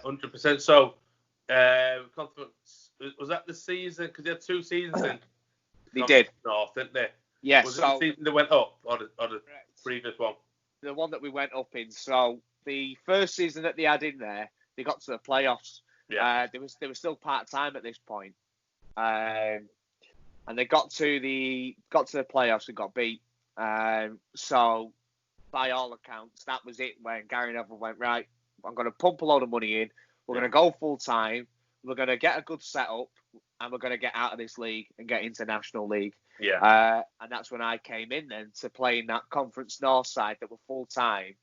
100%. So, conference, was that the season? Because they had 2 seasons in. They did. North, didn't they? Yes. Was it the season they went up, or the previous one? The one that we went up in. So the first season that they had in there, they got to the playoffs. Yeah. They were still part time at this point, and they got to the playoffs and got beat. So by all accounts, that was it when Gary Neville went, right, I'm going to pump a load of money in. We're going to go full time. We're going to get a good setup, and we're going to get out of this league and get into National League. Yeah. And that's when I came in then to play in that Conference North side that were full time.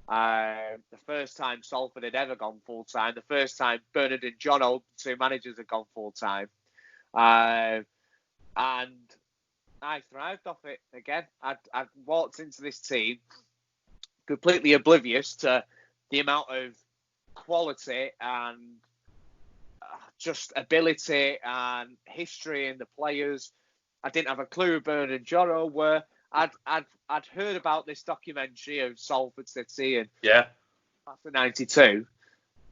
The first time Salford had ever gone full time. The first time Bernard and Jono, 2 managers, had gone full time. And I thrived off it again. I walked into this team completely oblivious to the amount of quality and just ability and history in the players. I didn't have a clue who Bernard and Jono were. I'd heard about this documentary of Salford City and after '92,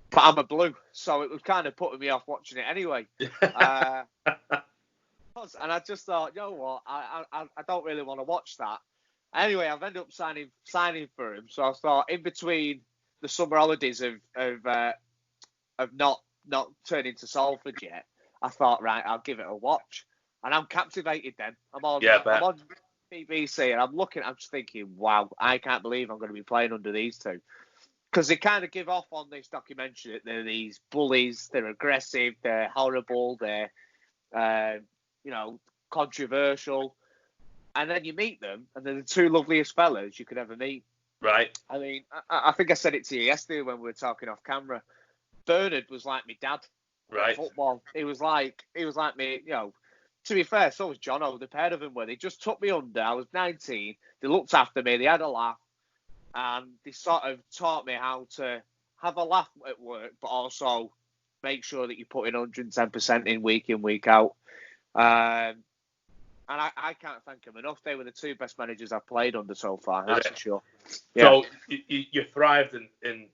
but I'm a Blue, so it was kind of putting me off watching it anyway. And I just thought, you know what, I don't really want to watch that. Anyway, I've ended up signing for him. So I thought, in between the summer holidays of not turning to Salford yet, I thought, right, I'll give it a watch. And I'm captivated then. I'm on BBC and I'm just thinking, wow, I can't believe I'm going to be playing under these two. Because they kind of give off on this documentary that they're these bullies, they're aggressive, they're horrible, they're, controversial. And then you meet them, and they're the 2 loveliest fellas you could ever meet. Right. I mean, I think I said it to you yesterday when we were talking off camera. Bernard was like my dad. Right. Football. He was like me, to be fair, so was Jono. The pair of them were. They just took me under. I was 19. They looked after me. They had a laugh. And they sort of taught me how to have a laugh at work, but also make sure that you put in 110% in, week out. And I can't thank them enough. They were the 2 best managers I've played under so far, that's for sure. Yeah. So you thrived in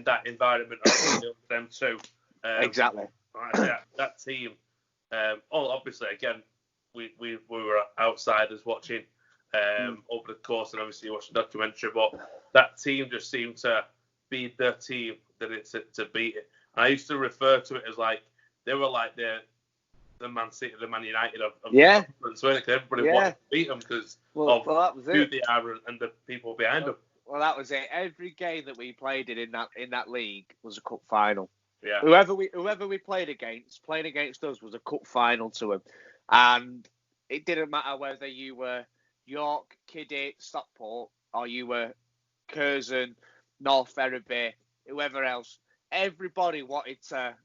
that environment of them too. Exactly. That team. Obviously, again, we were outsiders watching over the course, and obviously you watched the documentary. But that team just seemed to be the team that it's to beat it. And I used to refer to it as like they were like the Man City, the Man United of conference, weren't it? 'Cause everybody wanted to beat them because of who they are and the people behind them. Well, that was it. Every game that we played in that league was a cup final. Yeah. Whoever we played against, playing against us was a cup final to them, and it didn't matter whether you were York, Kiddie, Stockport, or you were Curzon, North Ferriby, whoever else. Everybody wanted to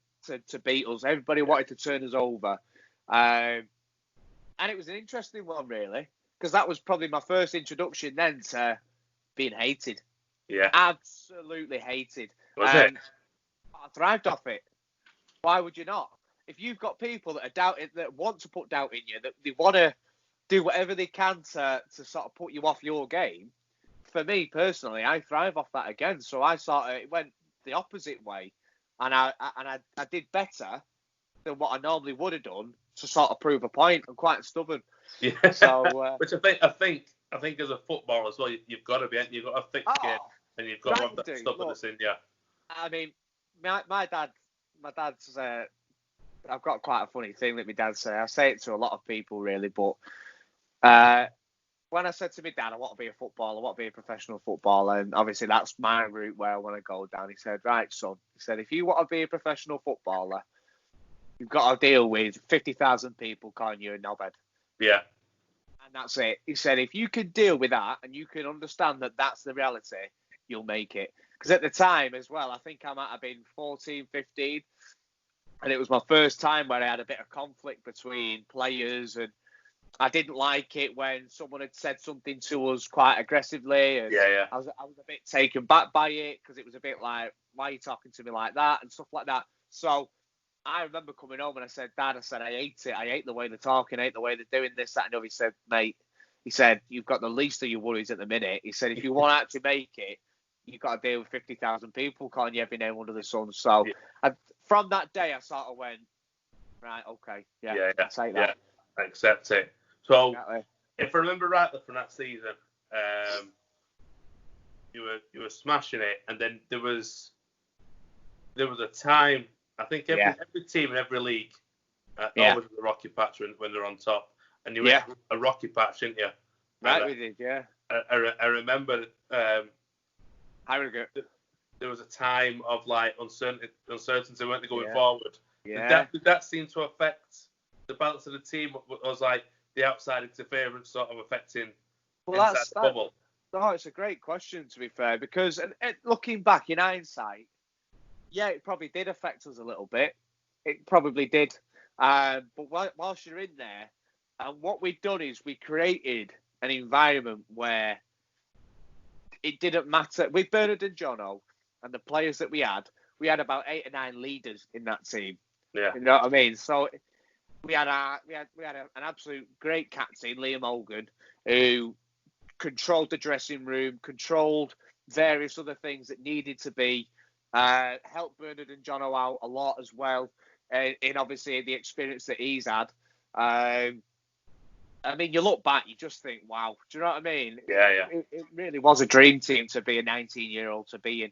beat us. Everybody wanted to turn us over, and it was an interesting one really, because that was probably my first introduction then to being hated. Yeah. Absolutely hated. Was it? I thrived off it. Why would you not? If you've got people that are doubting, that want to put doubt in you, that they want to do whatever they can to sort of put you off your game. For me personally, I thrive off that again. So I it went the opposite way, and I did better than what I normally would have done to sort of prove a point. I'm quite stubborn. Yeah. So which I think as a footballer as well, you've got to be. You've got a thick skin, and you've got to have that stubbornness in you. I mean, my dad's. I've got quite a funny thing that my dad says. I say it to a lot of people really, but when I said to my dad, I want to be a footballer, I want to be a professional footballer, and obviously that's my route where I want to go down. He said, right, son. He said, if you want to be a professional footballer, you've got to deal with 50,000 people calling you a knobhead. Yeah. And that's it. He said, if you can deal with that and you can understand that that's the reality, you'll make it. Because at the time as well, I think I might have been 14, 15. And it was my first time where I had a bit of conflict between players. And I didn't like it when someone had said something to us quite aggressively. And yeah. I was a bit taken back by it because it was a bit like, why are you talking to me like that? And stuff like that. So I remember coming home and I said, Dad, I hate it. I hate the way they're talking. I hate the way they're doing this, that, and the other. He said, mate, you've got the least of your worries at the minute. He said, if you want to actually make it, you've got to deal with 50,000 people calling you every name under the sun. So from that day, I sort of went, right, okay, I'll take that. Yeah, I accept it. So, exactly. If I remember rightly from that season, you were smashing it, and then there was a time, I think every team in every league always has a rocky patch when they're on top, and you went a rocky patch, didn't you? Right, we did, yeah. I remember Harrogate. there was a time of like uncertainty, weren't they, going forward? Yeah. Did that seem to affect the balance of the team? Was like the outside interference sort of affecting inside the bubble? No, it's a great question, to be fair, because looking back in hindsight, it probably did affect us a little bit. It probably did. But whilst you're in there, and what we've done is we created an environment where it didn't matter. With Bernard and Jono and the players that we had about 8 or 9 leaders in that team. Yeah. You know what I mean? So we had an absolute great captain, Liam Hogan, who controlled the dressing room, controlled various other things that needed to be, helped Bernard and Jono out a lot as well, in obviously the experience that he's had. I mean, you look back, you just think, wow. Do you know what I mean? Yeah. It really was a dream team to be a 19-year-old to be in.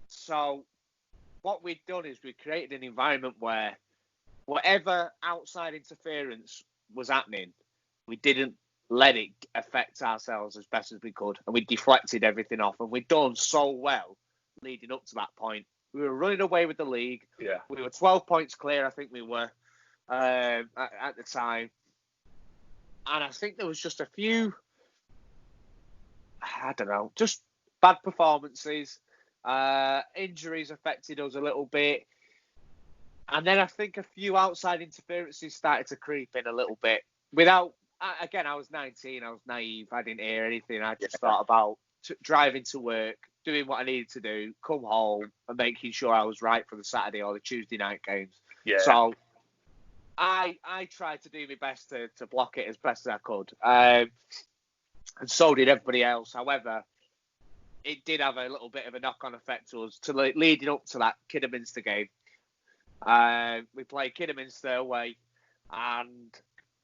So what we've done is we created an environment where whatever outside interference was happening, we didn't let it affect ourselves as best as we could, and we deflected everything off, and we'd done so well leading up to that point. We were running away with the league. Yeah. We were 12 points clear, I think we were, at the time. And I think there was just a few, I don't know, just bad performances. Injuries affected us a little bit. And then I think a few outside interferences started to creep in a little bit. Again, I was 19, I was naive, I didn't hear anything. I just thought about driving to work, doing what I needed to do, come home, and making sure I was right for the Saturday or the Tuesday night games. Yeah. So I tried to do my best to block it as best as I could. And so did everybody else. However, it did have a little bit of a knock-on effect to us leading up to that Kidderminster game. We played Kidderminster away, and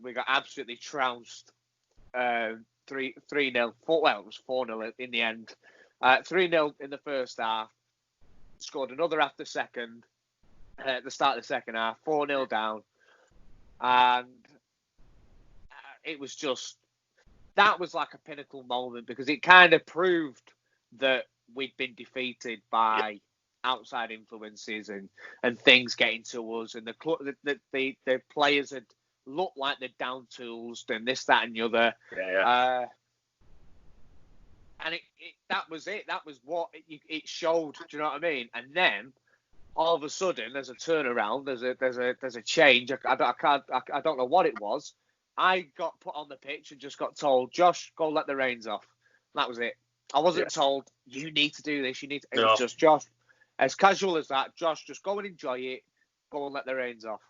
we got absolutely trounced 3-0. Well, it was 4-0 in the end. 3-0 in the first half. Scored another after second. At the start of the second half, 4-0 down. And it was just, that was like a pinnacle moment, because it kind of proved that we'd been defeated by outside influences and things getting to us, and the players had looked like they're down tools and this, that, and the other. And that was it. That was what it showed. Do you know what I mean? And then all of a sudden, there's a turnaround. There's a change. I don't know what it was. I got put on the pitch and just got told, Josh, go let the reins off. That was it. I wasn't told, you need to do this. It was just, Josh, as casual as that. Josh, just go and enjoy it. Go and let the reins off.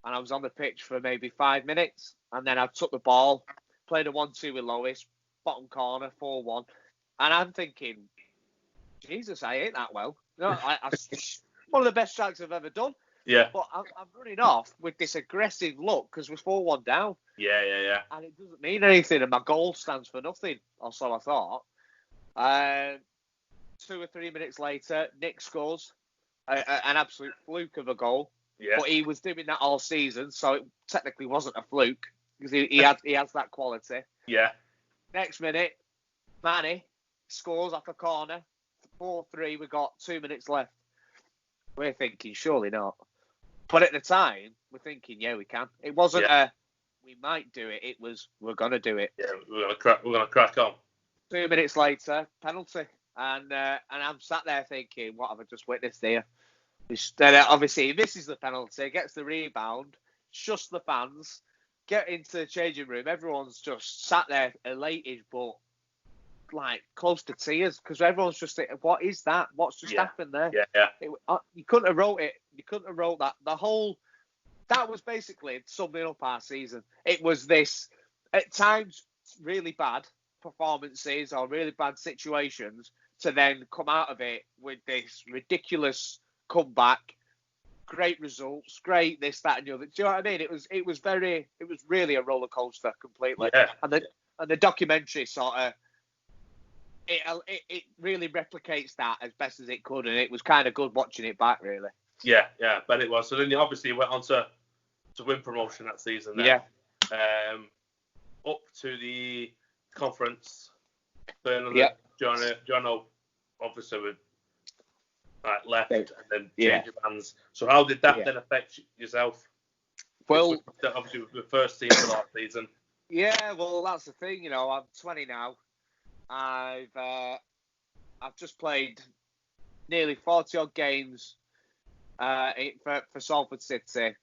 And I was on the pitch for maybe 5 minutes. And then I took the ball, played a 1-2 with Lois, bottom corner, 4-1. And I'm thinking, Jesus, I ain't that well. No, I one of the best strikes I've ever done. Yeah. But I'm running off with this aggressive look because we're 4-1 down. Yeah. And it doesn't mean anything, and my goal stands for nothing, or so I thought. 2 or 3 minutes later, Nick scores an absolute fluke of a goal. Yeah. But he was doing that all season, so it technically wasn't a fluke because he has that quality. Yeah. Next minute, Manny scores off a corner, 4-3. We got 2 minutes left. We're thinking, surely not. But at the time, we're thinking, yeah, we can. It wasn't we might do it. It was, we're going to do it. Yeah, we're gonna crack on. 2 minutes later, penalty. And I'm sat there thinking, what have I just witnessed here? Obviously, he misses the penalty, gets the rebound, shuts the fans, get into the changing room. Everyone's just sat there elated, but like close to tears, because everyone's just thinking, what is that? What's just happened there? Yeah. You couldn't have wrote it. You couldn't have wrote that. That was basically summing up our season. It was this, at times, really bad, performances or really bad situations to then come out of it with this ridiculous comeback, great results, great this, that, and the other. Do you know what I mean? It was really a roller coaster completely. Yeah. And the documentary sort of it really replicates that as best as it could, and it was kind of good watching it back, really. Yeah, but it was. So then you obviously went on to win promotion that season. Then. Yeah. Up to the conference. Bernard, Yeah. Jono obviously would left and then Yeah. changed your hands. So how did that then affect yourself? Well, obviously with the first team for that season. Yeah, well, that's the thing. You know, I'm 20 now. I've just played nearly 40 odd games for Salford City.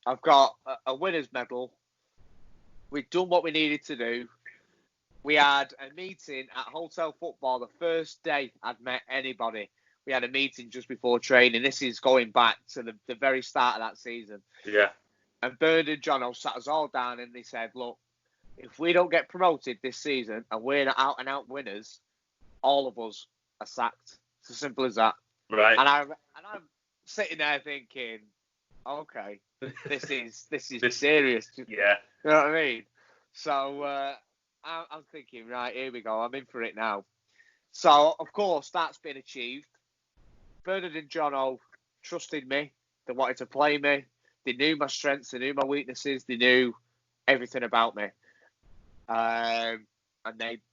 I've got a winner's medal. We've done what we needed to do. We had a meeting at Hotel Football the first day I'd met anybody. We had a meeting just before training. This is going back to the very start of that season. Yeah. And Bernard and Jono sat us all down and they said, look, if we don't get promoted this season and we're not out and out winners, all of us are sacked. It's as simple as that. Right. And I'm sitting there thinking, okay, this is serious. Yeah. You know what I mean? So I'm thinking, right, here we go. I'm in for it now. So of course that's been achieved. Bernard and Jono trusted me. They wanted to play me. They knew my strengths. They knew my weaknesses. They knew everything about me. And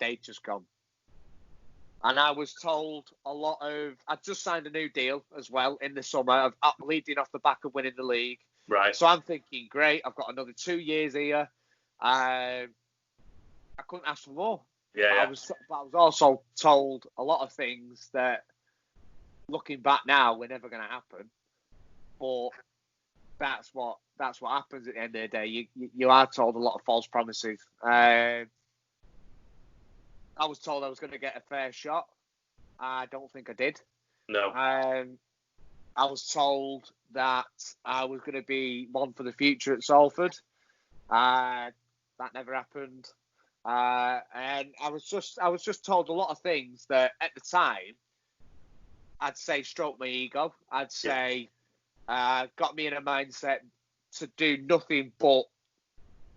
they just gone. And I was told I'd just signed a new deal as well in the summer, leading off the back of winning the league. Right. So I'm thinking, great, I've got another 2 years here. I couldn't ask for more. Yeah. But I was also told a lot of things that, looking back now, were never going to happen. But that's what happens at the end of the day. You are told a lot of false promises. I was told I was going to get a fair shot. I don't think I did. No. I was told that I was going to be one for the future at Salford. That never happened. And I was just told a lot of things that at the time I'd say stroke my ego. I'd say got me in a mindset to do nothing but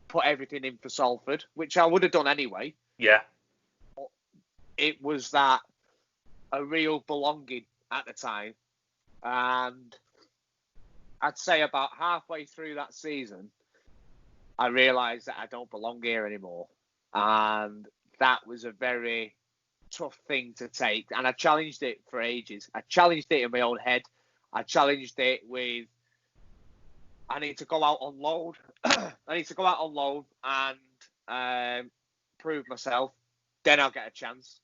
put everything in for Salford, which I would have done anyway. Yeah. But it was that a real belonging at the time. And I'd say about halfway through that season, I realised that I don't belong here anymore. And that was a very tough thing to take. And I challenged it for ages. I challenged it in my own head. I challenged it with, I need to go out on loan. I need to go out on loan and prove myself. Then I'll get a chance.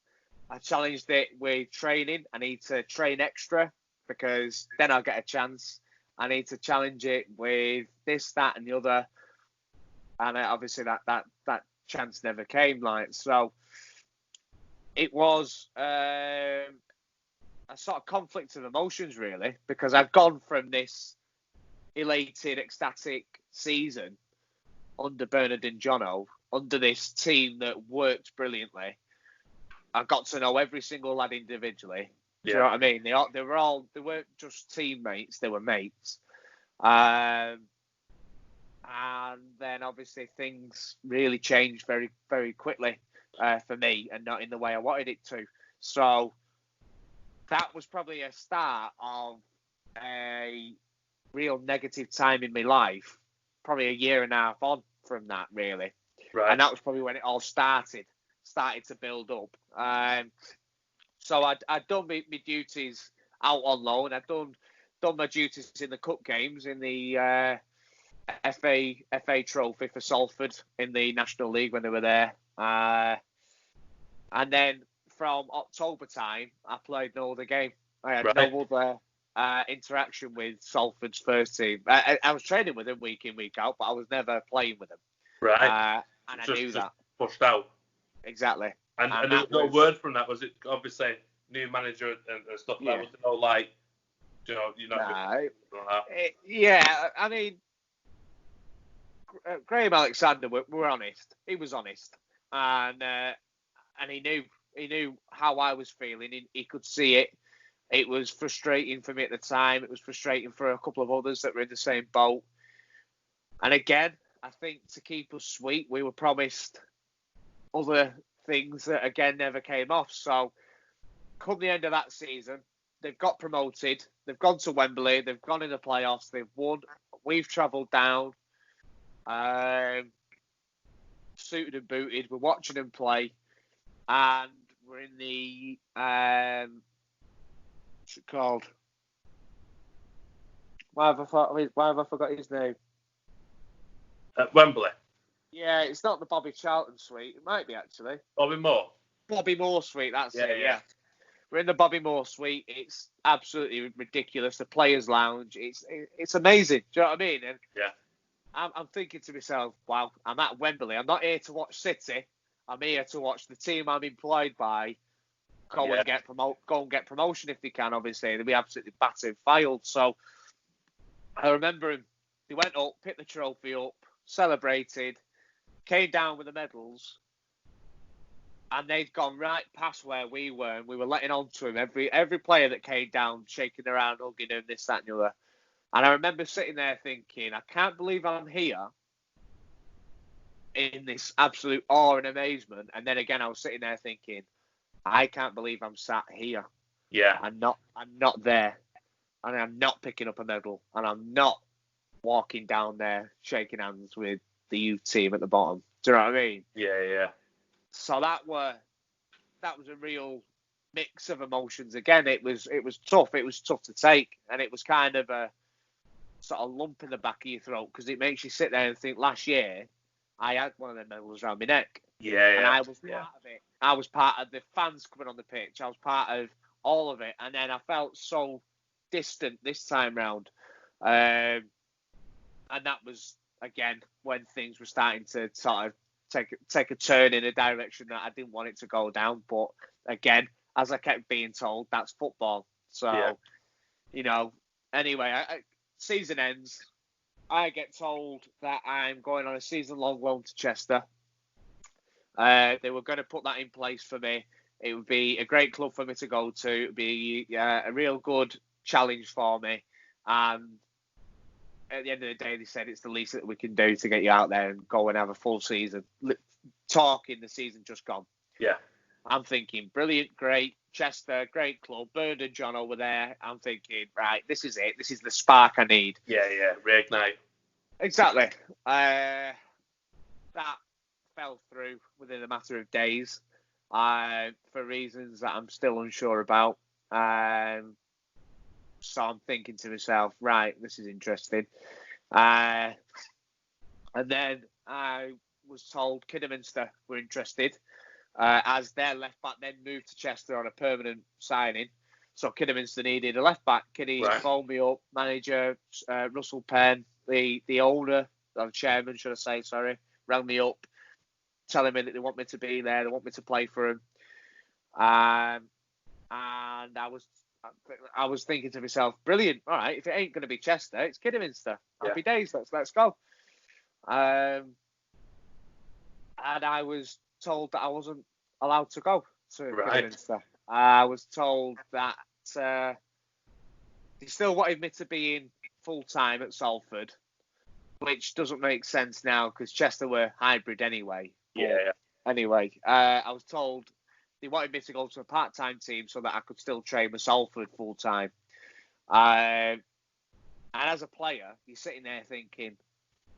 I challenged it with training. I need to train extra because then I'll get a chance. I need to challenge it with this, that, and the other. And obviously that chance never came. So it was a sort of conflict of emotions, really, because I've gone from this elated, ecstatic season under Bernard and Jono, under this team that worked brilliantly. I got to know every single lad individually. Do you know what I mean? They weren't just teammates, they were mates. And then obviously things really changed very, very quickly for me, and not in the way I wanted it to. So that was probably a start of a real negative time in my life, probably a year and a half on from that, really. Right. And that was probably when it all started to build up. So I'd done my duties out on loan. I'd done my duties in the cup games, in the FA Trophy for Salford in the National League when they were there. And then from October time, I played no other game. I had no other interaction with Salford's first team. I was training with them week in, week out, but I was never playing with them. Right. And I knew that. Pushed out. Exactly. And there was no word from that. Was it obviously new manager and stuff like that? Was it no like, you know, you're not yeah, I mean, Graham Alexander were honest. He was honest. And and he knew how I was feeling. He could see it. It was frustrating for me at the time. It was frustrating for a couple of others that were in the same boat. And again, I think to keep us sweet, we were promised other things that again never came off. So come the end of that season, they've got promoted. They've gone to Wembley. They've gone in the playoffs. They've won. We've travelled down. Suited and booted. We're watching them play. And we're in the... what's it called? Why have I forgot his name? At Wembley. Yeah, it's not the Bobby Charlton suite. It might be, actually. Bobby Moore. Bobby Moore suite, that's it, Yeah. We're in the Bobby Moore suite. It's absolutely ridiculous. The players' lounge. It's amazing. Do you know what I mean? And yeah. I'm thinking to myself, wow, I'm at Wembley. I'm not here to watch City. I'm here to watch the team I'm employed by go and get promotion if they can, obviously. They'll be absolutely battered, filed. So I remember him. They went up, picked the trophy up, celebrated, came down with the medals, and they'd gone right past where we were, and we were letting on to him. Every player that came down, shaking their hand, hugging him, this, that, and the other. And I remember sitting there thinking, I can't believe I'm here in this absolute awe and amazement. And then again, I was sitting there thinking, I can't believe I'm sat here. Yeah. I'm not there. And I'm not picking up a medal. And I'm not walking down there shaking hands with the youth team at the bottom. Do you know what I mean? Yeah. So that was a real mix of emotions. Again, it was tough. It was tough to take. And it was kind of a sort of lump in the back of your throat because it makes you sit there and think, last year, I had one of them medals around my neck. Yeah. And I was part of it. I was part of the fans coming on the pitch. I was part of all of it. And then I felt so distant this time round. And that was, again, when things were starting to sort of take a turn in a direction that I didn't want it to go down. But again, as I kept being told, that's football. So, anyway, season ends. I get told that I'm going on a season-long loan to Chester. They were going to put that in place for me. It would be a great club for me to go to. It would be a real good challenge for me. And at the end of the day, they said it's the least that we can do to get you out there and go and have a full season. Talking the season just gone. Yeah. I'm thinking, brilliant, great. Chester, great club. Bird and John over there. I'm thinking, right, this is it. This is the spark I need. Yeah. Reignite. Exactly. That fell through within a matter of days for reasons that I'm still unsure about. So I'm thinking to myself, right, this is interesting. And then I was told Kidderminster were interested, as their left back then moved to Chester on a permanent signing. So Kidderminster needed a left back. Kiddy phoned me up, manager Russell Penn, the owner, or chairman, should I say, sorry, rang me up, telling me that they want me to be there, they want me to play for them. And I was thinking to myself, brilliant, all right, if it ain't going to be Chester, it's Kidderminster. Happy days, let's go. And I was told that I wasn't allowed to go to Kidderminster. I was told that they still wanted me to be in full-time at Salford, which doesn't make sense now because Chester were hybrid anyway. Yeah. Anyway, I was told they wanted me to go to a part-time team so that I could still train with Salford full-time. And as a player, you're sitting there thinking,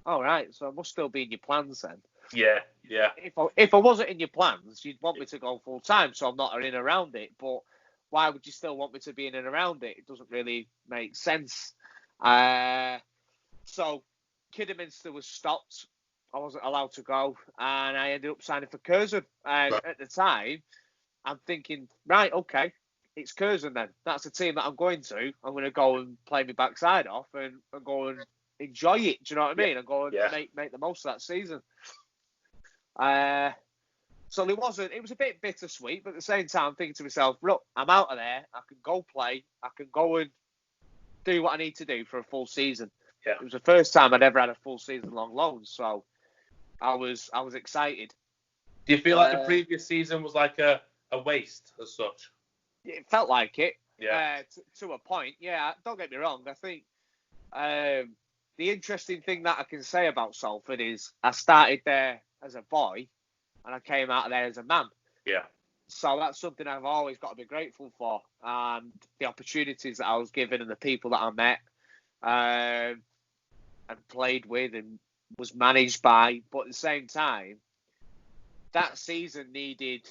all right, so I must still be in your plans then. Yeah. If I wasn't in your plans, you'd want me to go full-time, so I'm not in and around it. But why would you still want me to be in and around it? It doesn't really make sense. So Kidderminster was stopped. I wasn't allowed to go, and I ended up signing for Curzon. And at the time, I'm thinking, right, okay, it's Curzon then. That's the team that I'm going to. I'm going to go and play my backside off and go and enjoy it. Do you know what I mean? And go and make the most of that season. So it was a bit bittersweet, but at the same time, I'm thinking to myself, look, I'm out of there. I can go play. I can go and do what I need to do for a full season. Yeah. It was the first time I'd ever had a full season long loan, so I was excited. Do you feel like the previous season was like a waste as such? It felt like it. Yeah. To a point. Yeah, don't get me wrong. I think the interesting thing that I can say about Salford is I started there as a boy and I came out of there as a man. Yeah. So that's something I've always got to be grateful for. And the opportunities that I was given and the people that I met and played with and was managed by. But at the same time, that season needed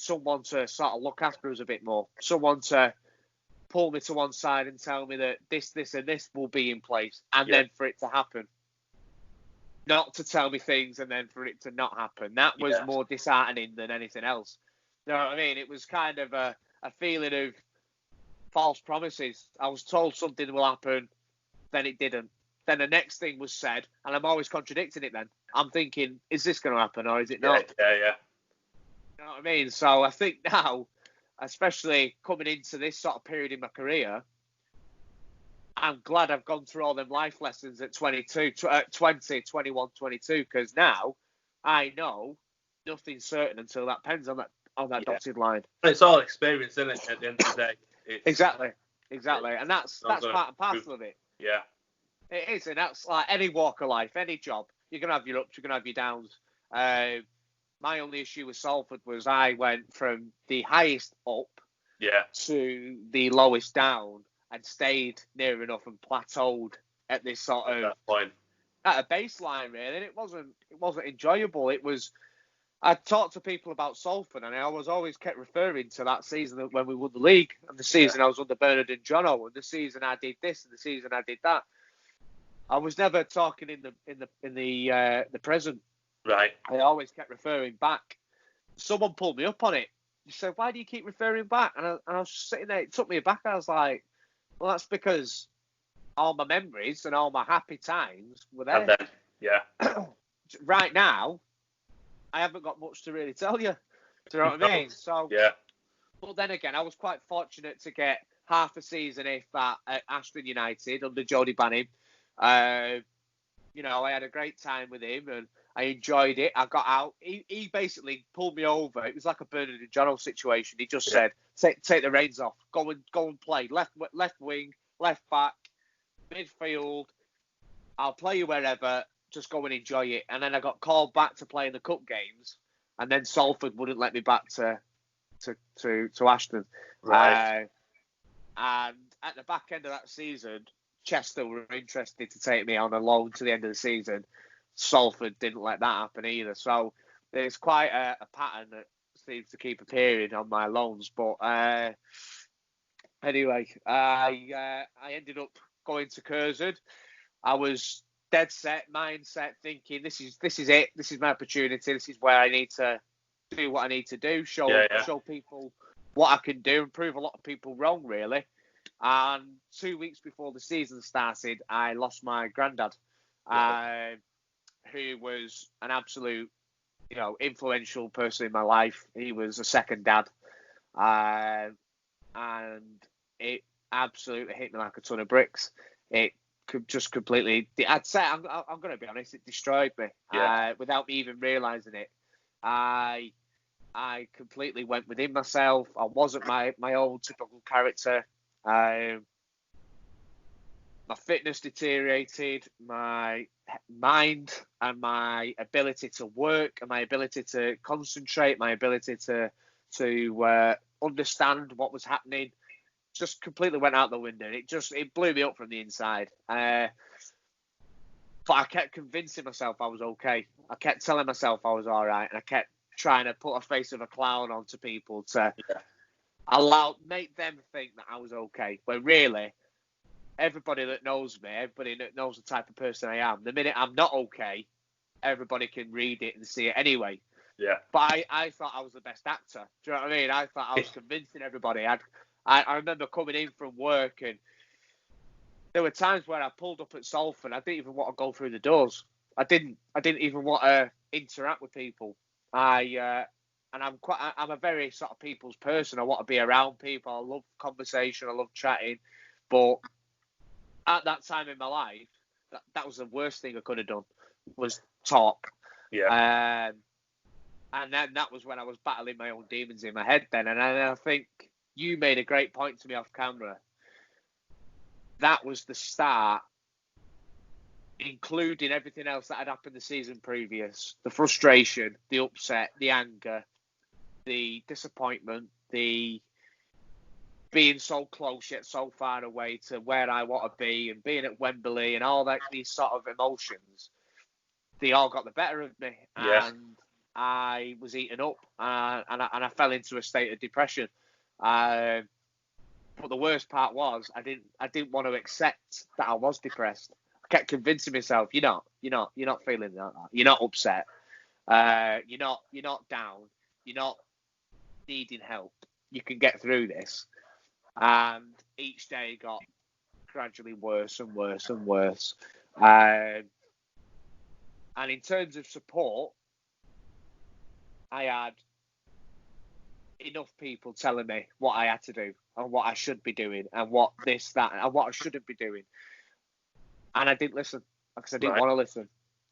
someone to sort of look after us a bit more. Someone to pull me to one side and tell me that this, and this will be in place. And then for it to happen. Not to tell me things and then for it to not happen. That was more disheartening than anything else. You know what I mean? It was kind of a feeling of false promises. I was told something will happen, then it didn't. Then the next thing was said, and I'm always contradicting it then. I'm thinking, is this going to happen or is it not? Yeah. You know what I mean? So I think now, especially coming into this sort of period in my career, I'm glad I've gone through all them life lessons at 20, 21, 22, because now I know nothing's certain until that pen's on that dotted line. It's all experience, isn't it, at the end of the day? Exactly. And that's part and parcel of it. Yeah. It is, and that's like any walk of life, any job. You're going to have your ups, you're going to have your downs. My only issue with Salford was I went from the highest up to the lowest down and stayed near enough and plateaued at this sort of point. At a baseline, really. And it wasn't enjoyable. It was. I talked to people about Salford, and I always kept referring to that season when we won the league, and the season I was under Bernard and Jono, and the season I did this, and the season I did that. I was never talking in the present. Right. I always kept referring back. Someone pulled me up on it. He said, "Why do you keep referring back?" And I was sitting there. It took me aback. I was like, "Well, that's because all my memories and all my happy times were there." And then, Right now, I haven't got much to really tell you. Do you know what I mean? So, but then again, I was quite fortunate to get half a season, if that, at Ashton United under Jody Banning. You know, I had a great time with him and I enjoyed it. I got out. He basically pulled me over. It was like a Bernard and Jono situation. He just said, "Take the reins off. Go and play left wing, left back, midfield. I'll play you wherever. Just go and enjoy it." And then I got called back to play in the cup games, and then Salford wouldn't let me back to Ashton. Right. And at the back end of that season, Chester were interested to take me on a loan to the end of the season. Salford didn't let that happen either. So there's quite a pattern that seems to keep appearing on my loans. But anyway, I ended up going to Curzon. I was dead set, mindset, thinking this is it. This is my opportunity. This is where I need to do what I need to do. Show people what I can do and prove a lot of people wrong, really. And 2 weeks before the season started, I lost my granddad, who was an absolute, influential person in my life. He was a second dad, and it absolutely hit me like a ton of bricks. It could just completely. I'd say I'm going to be honest. It destroyed me without me even realizing it. I completely went within myself. I wasn't my old typical character. My fitness deteriorated, my mind and my ability to work and my ability to concentrate, my ability to understand what was happening just completely went out the window. It blew me up from the inside. But I kept convincing myself I was okay. I kept telling myself I was all right, and I kept trying to put a face of a clown onto people to make them think that I was okay. When really, everybody that knows me, everybody that knows the type of person I am, the minute I'm not okay, everybody can read it and see it anyway. Yeah. But I thought I was the best actor. Do you know what I mean? I thought I was convincing everybody. I remember coming in from work, and there were times where I pulled up at Salford. I didn't even want to go through the doors. I didn't even want to interact with people. And I'm a very sort of people's person. I want to be around people. I love conversation. I love chatting. But at that time in my life, that was the worst thing I could have done, was talk. Yeah. And then that was when I was battling my own demons in my head then. And I think you made a great point to me off camera. That was the start, including everything else that had happened the season previous. The frustration, the upset, the anger, the disappointment, the being so close yet so far away to where I want to be, and being at Wembley and all that, these sort of emotions, they all got the better of me. Yeah. And I was eaten up, and I fell into a state of depression. But the worst part was I didn't want to accept that I was depressed. I kept convincing myself, you're not feeling like that. You're not upset. You're not down. You're not needing help. You can get through this. And each day got gradually worse and worse and worse. And in terms of support, I had enough people telling me what I had to do and what I should be doing and what this, that, and what I shouldn't be doing. And I didn't listen because I didn't want to listen.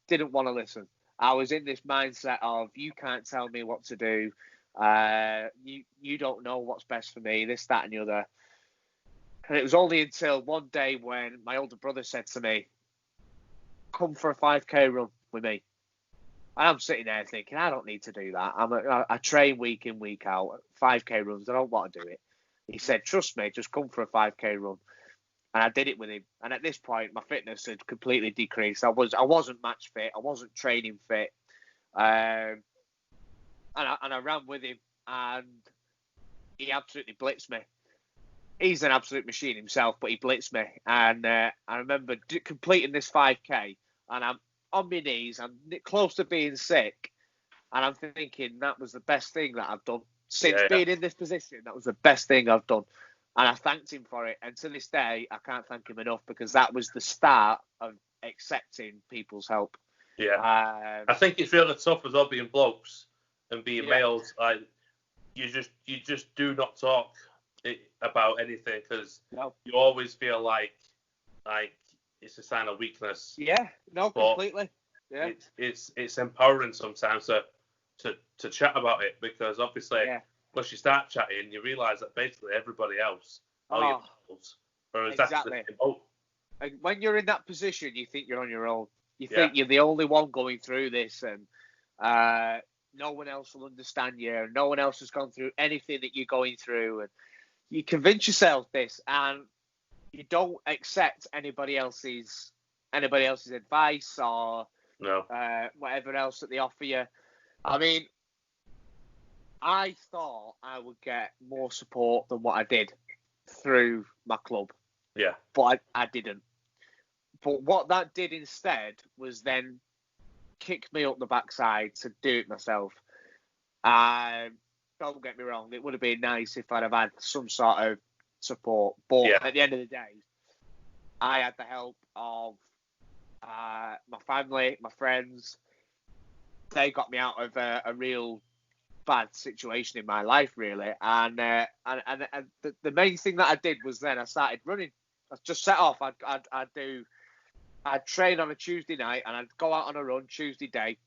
Didn't want to listen. I was in this mindset of, you can't tell me what to do. You don't know what's best for me, this, that, and the other. And it was only until one day when my older brother said to me, come for a 5K run with me. And I'm sitting there thinking, I don't need to do that. I train week in, week out, 5K runs. I don't want to do it. He said, trust me, just come for a 5K run. And I did it with him. And at this point, my fitness had completely decreased. I wasn't match fit. I wasn't training fit. And I ran with him, and he absolutely blitzed me. He's an absolute machine himself, but he blitzed me. And I remember completing this 5K, and I'm on my knees. I'm close to being sick. And I'm thinking that was the best thing that I've done. Since being in this position, that was the best thing I've done. And I thanked him for it. And to this day, I can't thank him enough, because that was the start of accepting people's help. Yeah. I think it's really tough as well being blokes and being males. Like, you just do not talk about anything, because you always feel like it's a sign of weakness. Yeah, no, completely. Yeah, it's empowering sometimes to chat about it, because obviously once you start chatting, you realise that basically everybody else are your pals, or exactly the same boat. And when you're in that position, you think you're on your own. You think you're the only one going through this, and no one else will understand you, and no one else has gone through anything that you're going through, and you convince yourself this, and you don't accept anybody else's advice or whatever else that they offer you. I mean, I thought I would get more support than what I did through my club. Yeah. But I didn't. But what that did instead was then kick me up the backside to do it myself. Don't get me wrong, it would have been nice if I'd have had some sort of support. But at the end of the day, I had the help of my family, my friends. They got me out of a real bad situation in my life, really. And the main thing that I did was then I started running. I just set off. I'd train on a Tuesday night, and I'd go out on a run Tuesday day.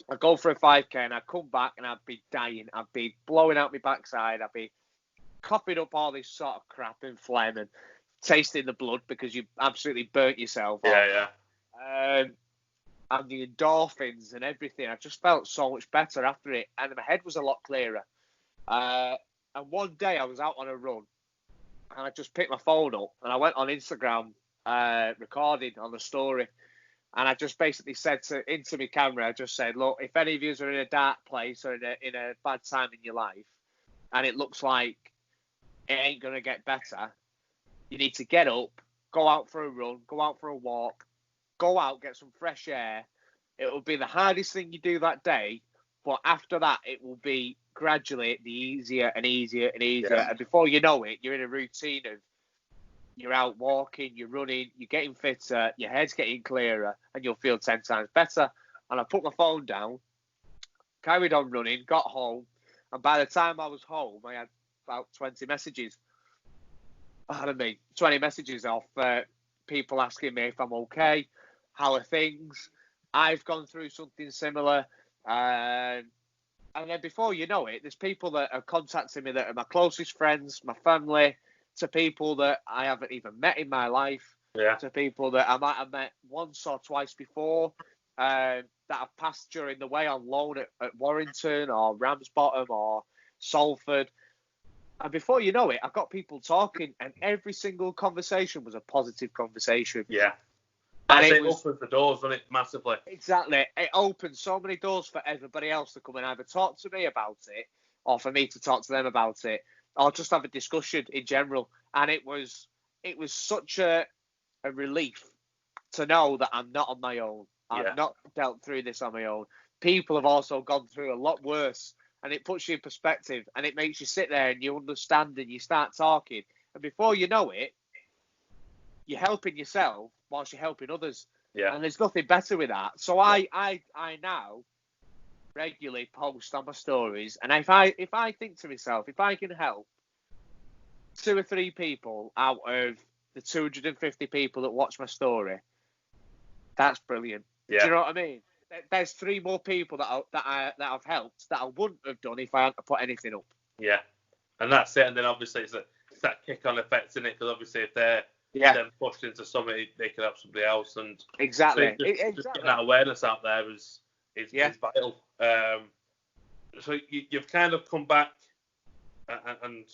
I'd go for a 5K, and I'd come back, and I'd be dying. I'd be blowing out my backside. I'd be coughing up all this sort of crap and phlegm and tasting the blood, because you absolutely burnt yourself off. And the endorphins and everything, I just felt so much better after it, and my head was a lot clearer. And one day I was out on a run, and I just picked my phone up, and I went on Instagram, recording on the story, and I just basically said into my camera, I just said, look, if any of you are in a dark place or in a bad time in your life, and it looks like it ain't going to get better, you need to get up, go out for a run, go out for a walk, go out, get some fresh air. It will be the hardest thing you do that day, but after that, it will be gradually the easier and easier and easier. Yeah. And before you know it, you're in a routine of you're out walking, you're running, you're getting fitter, your head's getting clearer, and you'll feel 10 times better. And I put my phone down, carried on running, got home, and by the time I was home, I had about 20 messages. 20 messages off people asking me if I'm okay, how are things. I've gone through something similar. And then before you know it, there's people that are contacting me that are my closest friends, my family, to people that I haven't even met in my life, to people that I might have met once or twice before, that I've passed during the way on loan at Warrington or Ramsbottom or Salford. And before you know it, I've got people talking, and every single conversation was a positive conversation. Yeah. And it opens the doors, doesn't it, massively? Exactly. It opened so many doors for everybody else to come and either talk to me about it, or for me to talk to them about it, or just have a discussion in general. And it was such a relief to know that I'm not on my own. I've not dealt through this on my own. People have also gone through a lot worse, and it puts you in perspective, and it makes you sit there and you understand and you start talking. And before you know it, you're helping yourself whilst you're helping others. Yeah. And there's nothing better with that. So I now regularly post on my stories, and if I think to myself, if I can help 2 or 3 people out of the 250 people that watch my story, that's brilliant. Yeah. Do you know what I mean? There's 3 more people that I've helped that I wouldn't have done if I hadn't put anything up. Yeah, and that's it. And then obviously it's that kick-on effect, isn't it? Because obviously if they're then pushed into something, they can help somebody else. And exactly, so just getting that awareness out there is vital. So you've kind of come back and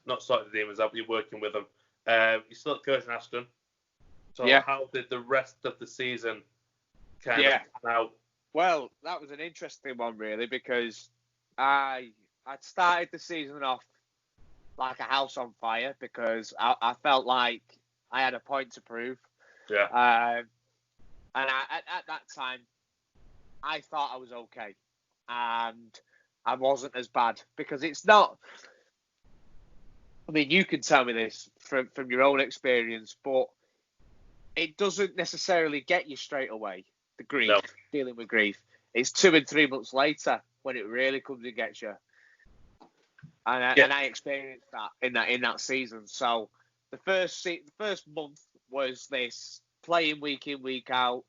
not sorted the demons out, but you're working with them. You're still at Curzon Ashton. So how did the rest of the season kind of pan out? Well, that was an interesting one, really, because I'd started the season off like a house on fire because I felt like I had a point to prove. Yeah. And at that time, I thought I was okay. And I wasn't as bad because it's not... I mean, you can tell me this from your own experience, but it doesn't necessarily get you straight away, the grief, dealing with grief. It's 2 and 3 months later when it really comes and gets you. And I experienced that in that season. So the first month was this playing week in, week out.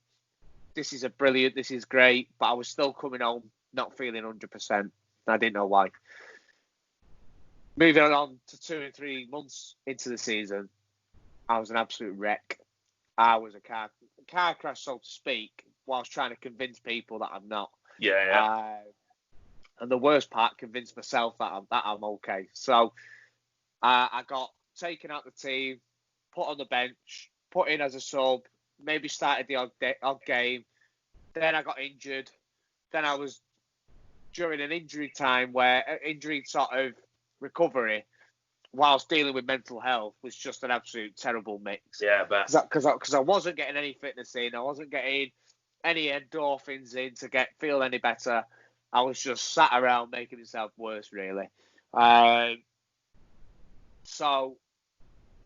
This is this is great, but I was still coming home not feeling 100%. I didn't know why. Moving on to 2 and 3 months into the season, I was an absolute wreck. I was a car crash, so to speak, whilst trying to convince people that I'm not. Yeah. And the worst part, convinced myself that I'm okay. So I got taken out the team, put on the bench, put in as a sub, maybe started the odd game. Then I got injured. Then I was during an injury time where injury sort of recovery whilst dealing with mental health was just an absolute terrible mix. Yeah, but because I wasn't getting any fitness in, I wasn't getting any endorphins in to feel any better. I was just sat around making myself worse, really. So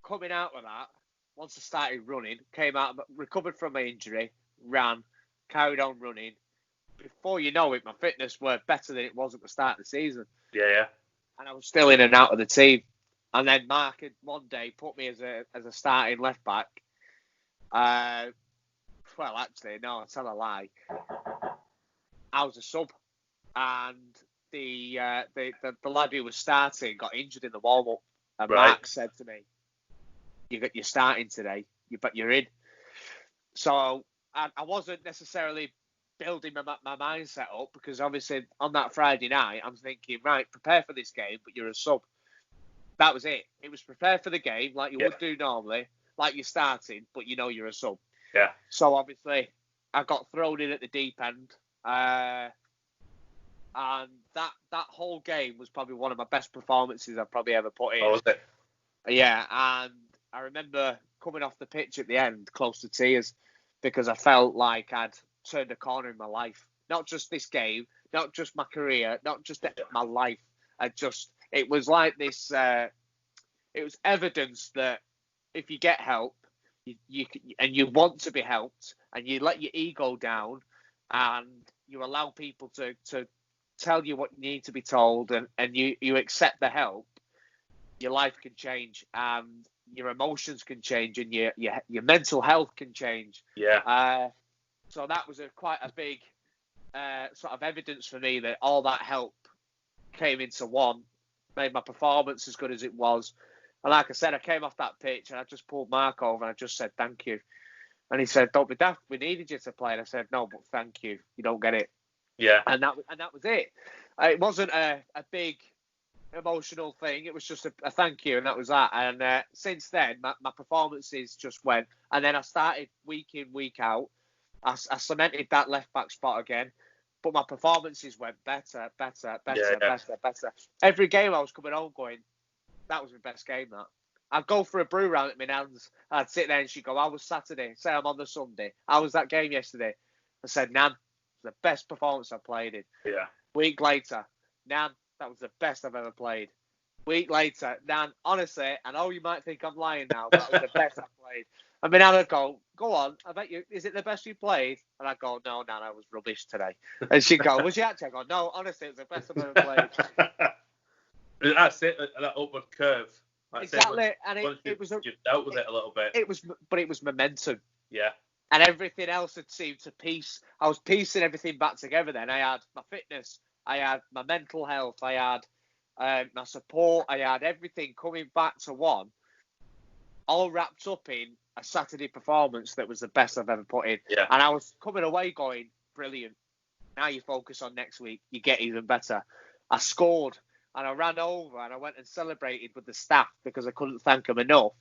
coming out of that, once I started running, came out, recovered from my injury, ran, carried on running. Before you know it, my fitness were better than it was at the start of the season. Yeah. And I was still in and out of the team. And then Mark had one day put me as a starting left back. Well, actually, no, I tell a lie. I was a sub, and the lad who was starting got injured in the warm up, and Mark said to me, "You're starting today, but you're in." So I wasn't necessarily building my mindset up because obviously on that Friday night I'm thinking, right, prepare for this game, but you're a sub. That was it. It was prepare for the game like you would do normally, like you're starting, but you know you're a sub. Yeah. So obviously I got thrown in at the deep end, and that whole game was probably one of my best performances I've probably ever put in. Oh, was it? Yeah, and I remember coming off the pitch at the end close to tears because I felt like I'd turned a corner in my life. Not just this game, not just my career, not just my life. It was like this. It was evidence that if you get help, and you want to be helped, and you let your ego down, and you allow people to tell you what you need to be told, and you accept the help, your life can change, and your emotions can change, and your mental health can change. Yeah. So that was quite a big sort of evidence for me that all that help came into one, made my performance as good as it was. And like I said, I came off that pitch and I just pulled Mark over and I just said, thank you. And he said, don't be daft, we needed you to play. And I said, no, but thank you. You don't get it. Yeah. And that was it. It wasn't a big emotional thing. It was just a thank you, and that was that. And since then, my performances just went. And then I started week in, week out. I cemented that left-back spot again. But my performances went better. Every game I was coming home going, that was my best game, that. I'd go for a brew round at my nan's. I'd sit there and she'd go, how was Saturday? Say I'm on the Sunday. How was that game yesterday? I said, Nan, it was the best performance I've played in. Yeah. Week later, Nan, that was the best I've ever played. Week later, Nan, honestly, I know you might think I'm lying now, but that was the best I've played. I mean, I'd go on, I bet you, is it the best you played? And I'd go, no, Nan, I was rubbish today. And she'd go, was you actually? I go, no, honestly, it was the best I've ever played. That's it, that upward curve. That's exactly, it. And it was. You dealt with it a little bit. It was momentum. Yeah. And everything else had seemed to piece. I was piecing everything back together. Then I had my fitness, I had my mental health, I had my support, I had everything coming back to one, all wrapped up in a Saturday performance that was the best I've ever put in. Yeah. And I was coming away going, brilliant. Now you focus on next week, you get even better. I scored. And I ran over and I went and celebrated with the staff because I couldn't thank them enough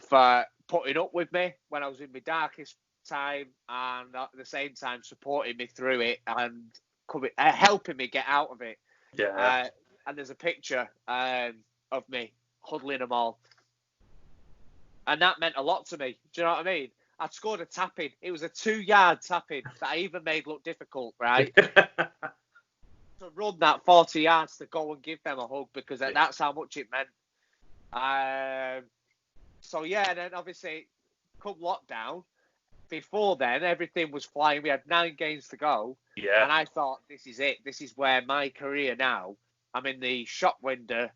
for putting up with me when I was in my darkest time and at the same time supporting me through it and helping me get out of it. Yeah. And there's a picture of me huddling them all. And that meant a lot to me. Do you know what I mean? I'd scored a tap-in. It was a 2-yard tap-in that I even made look difficult, right? To run that 40 yards to go and give them a hug because that's how much it meant. So yeah, and then obviously come lockdown, before then everything was flying. We had 9 games to go. Yeah. And I thought, this is it. This is where my career now, I'm in the shop window.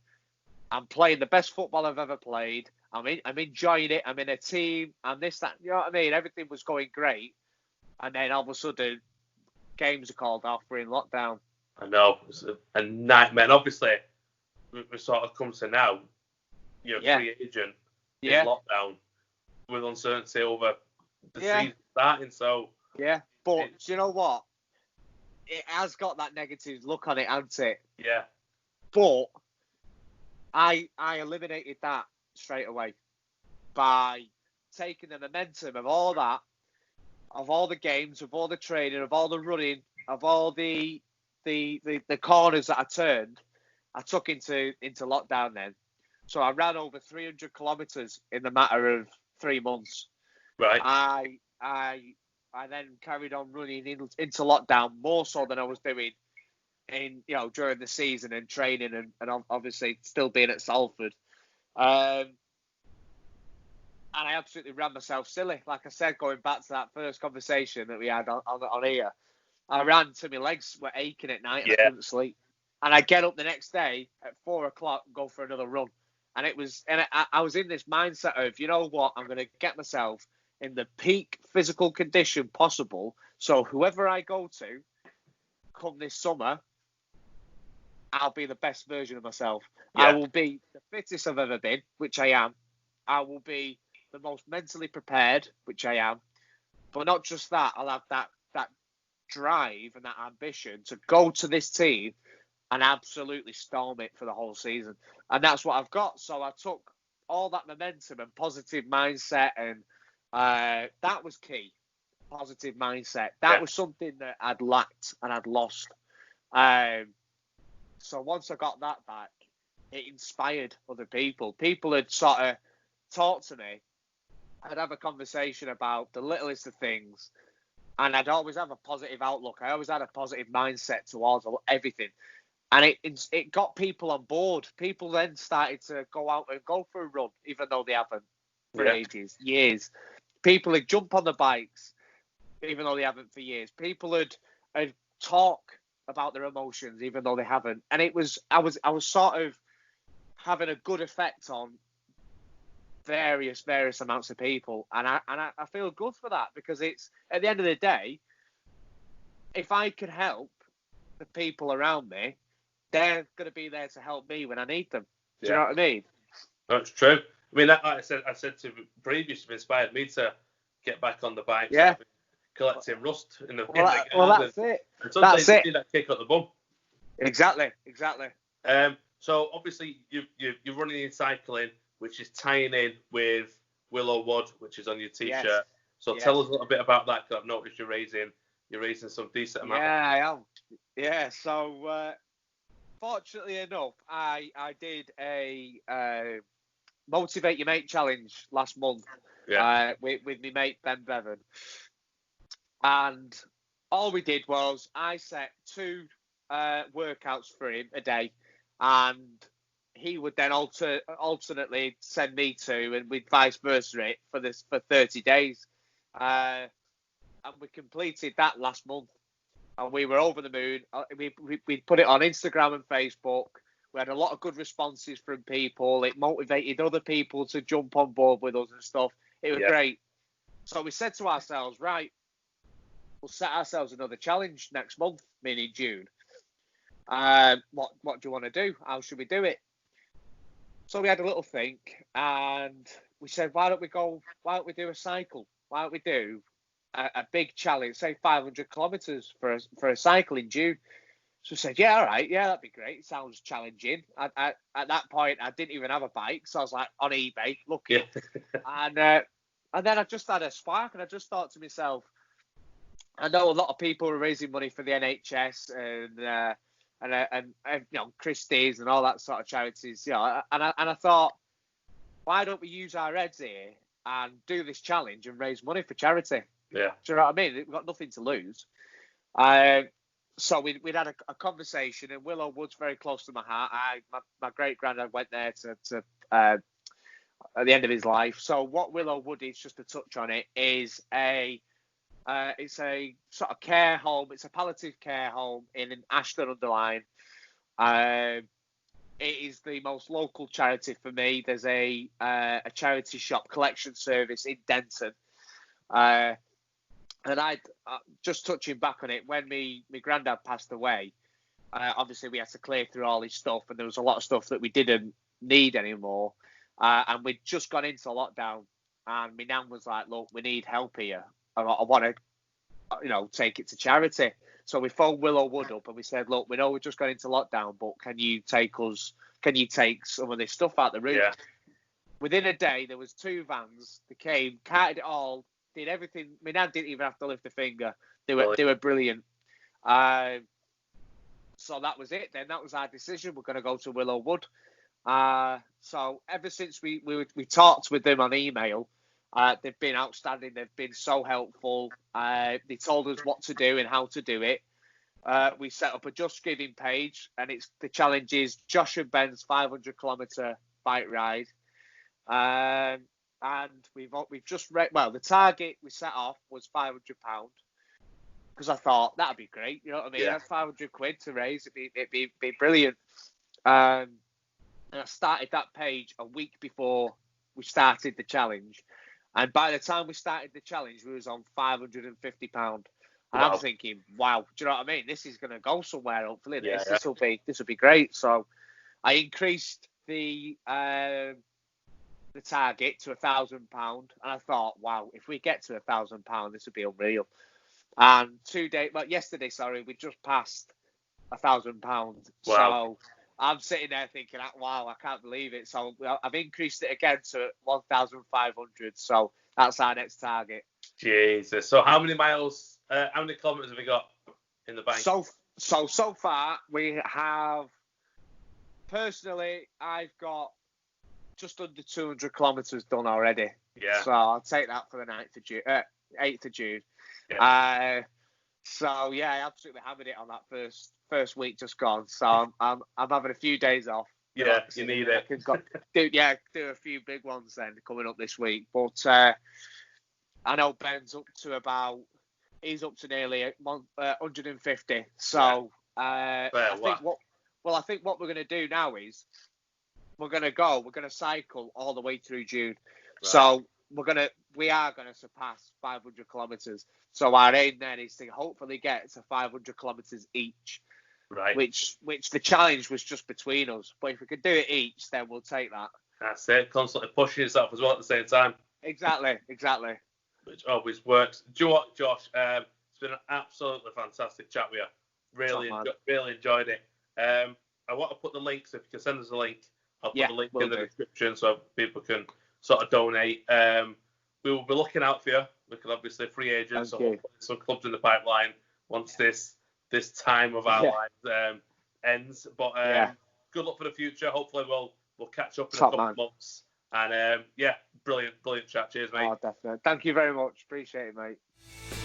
I'm playing the best football I've ever played. I'm enjoying it. I'm in a team and this, that, you know what I mean? Everything was going great. And then all of a sudden, games are called off. We're in lockdown. I know, it's a nightmare. And obviously, we sort of come to now, you're a free agent in lockdown with uncertainty over the season starting. So but do you know what? It has got that negative look on it, hasn't it? Yeah. But I eliminated that straight away by taking the momentum of all that, of all the games, of all the training, of all the running, of all the corners that I turned, I took into lockdown then. So I ran over 300 kilometres in the matter of 3 months. Right. I then carried on running into lockdown more so than I was doing during the season and training and obviously still being at Salford. And I absolutely ran myself silly. Like I said, going back to that first conversation that we had on here, I ran till my legs were aching at night and I couldn't sleep. And I get up the next day at 4 o'clock and go for another run. And I was in this mindset of, you know what, I'm going to get myself in the peak physical condition possible. So whoever I go to come this summer, I'll be the best version of myself. Yeah. I will be the fittest I've ever been, which I am. I will be the most mentally prepared, which I am. But not just that, I'll have that drive and that ambition to go to this team and absolutely storm it for the whole season. And that's what I've got. So I took all that momentum and positive mindset, and that was key. Positive mindset. That was something that I'd lacked and I'd lost. So once I got that back, it inspired other people. People had sort of talked to me. I'd have a conversation about the littlest of things, and I'd always have a positive outlook. I always had a positive mindset towards everything. And it got people on board. People then started to go out and go for a run, even though they haven't for ages, years. People would jump on the bikes, even though they haven't for years. People would talk about their emotions, even though they haven't. And I was sort of having a good effect on various amounts of people. And I feel good for that, because it's, at the end of the day, if I can help the people around me, they're going to be there to help me when I need them. Do you know what I mean? That's true. I mean, that, like I said to previously, inspired me to get back on the bike. Yeah. Collecting rust in the Well, garden. that's it. And sometimes you need that kick up the bum. Exactly. So obviously you're running in cycling, which is tying in with Willow Wood, which is on your t-shirt. Yes. So tell us a little bit about that, because I've noticed you're raising some decent amount. Yeah, I am. Yeah. So fortunately enough, I did a Motivate Your Mate challenge last month. Yeah. With my mate Ben Bevan, and all we did was I set 2 workouts for him a day, and he would then alternately send me 2, and we'd vice versa it for 30 days. And we completed that last month, and we were over the moon. We put it on Instagram and Facebook. We had a lot of good responses from people. It motivated other people to jump on board with us and stuff. It was great. So we said to ourselves, right, we'll set ourselves another challenge next month, meaning June. What do you want to do? How should we do it? So we had a little think, and we said, why don't we do a cycle? Why don't we do a big challenge, say 500 kilometres for a cycle in June? So we said, yeah, all right, yeah, that'd be great. It sounds challenging. At that point, I didn't even have a bike, so I was like on eBay looking, and then I just had a spark, and I just thought to myself, I know a lot of people are raising money for the NHS and you know, Christie's and all that sort of charities, you know, and I thought, why don't we use our heads here and do this challenge and raise money for charity? Yeah. Do you know what I mean? We've got nothing to lose. So we'd had a conversation, and Willow Wood's very close to my heart. My great granddad went there to at the end of his life. So what Willow Wood is, just to touch on it, is it's a sort of care home. It's a palliative care home in Ashton under Lyne. It is the most local charity for me. There's a charity shop collection service in Denton. And I just touching back on it, when my granddad passed away, obviously we had to clear through all his stuff, and there was a lot of stuff that we didn't need anymore. And we'd just gone into lockdown, and my nan was like, look, we need help here. I want to, you know, take it to charity. So we phoned Willow Wood up, and we said, look, we know we've just gone into lockdown, but can you take some of this stuff out the room? Yeah. Within a day, there was 2 vans. They came, carted it all, did everything. My nan didn't even have to lift a finger. They were brilliant. So that was it then. That was our decision. We're going to go to Willow Wood. So ever since we talked with them on email, they've been outstanding. They've been so helpful. They told us what to do and how to do it. We set up a Just Giving page, and the challenge is Josh and Ben's 500 kilometre bike ride. And we've just the target we set off was £500, because I thought that'd be great. You know what I mean? Yeah. That's £500 to raise. It'd be brilliant. And I started that page a week before we started the challenge. And by the time we started the challenge, we was on £550. And Wow. I'm thinking, wow, do you know what I mean? This is going to go somewhere, hopefully. Yeah. This will be great. So I increased the target to £1,000. And I thought, wow, if we get to £1,000, this would be unreal. And yesterday, we just passed £1,000. Wow. So I'm sitting there thinking, wow, I can't believe it. So I've increased it again to 1,500. So that's our next target. Jesus. So how many kilometres have we got in the bank? So far we have, personally, I've got just under 200 kilometres done already. Yeah. So I'll take that for the 8th of June. Yeah. So yeah, I absolutely hammered it on that first week just gone. So I'm having a few days off. Yeah, you need it. I can do a few big ones then coming up this week. But I know Ben's he's up to nearly 150. So I think what we're going to do now is we're going to cycle all the way through June. Right. So we are gonna surpass 500 kilometres. So our aim then is to hopefully get to 500 kilometres each. Right. Which the challenge was just between us. But if we could do it each, then we'll take that. That's it. Constantly pushing yourself as well at the same time. Exactly. Which always works. Do you know what, Josh? It's been an absolutely fantastic chat with you. Really enjoyed it. I want to put the links, if you can send us a link, I'll put the link in the description so people can sort of donate. We will be looking out for you. We can obviously free agents, so some clubs in the pipeline once this time of our lives ends. But good luck for the future. Hopefully we'll catch up in a couple of months. And brilliant chat. Cheers, mate. Oh, definitely. Thank you very much. Appreciate it, mate.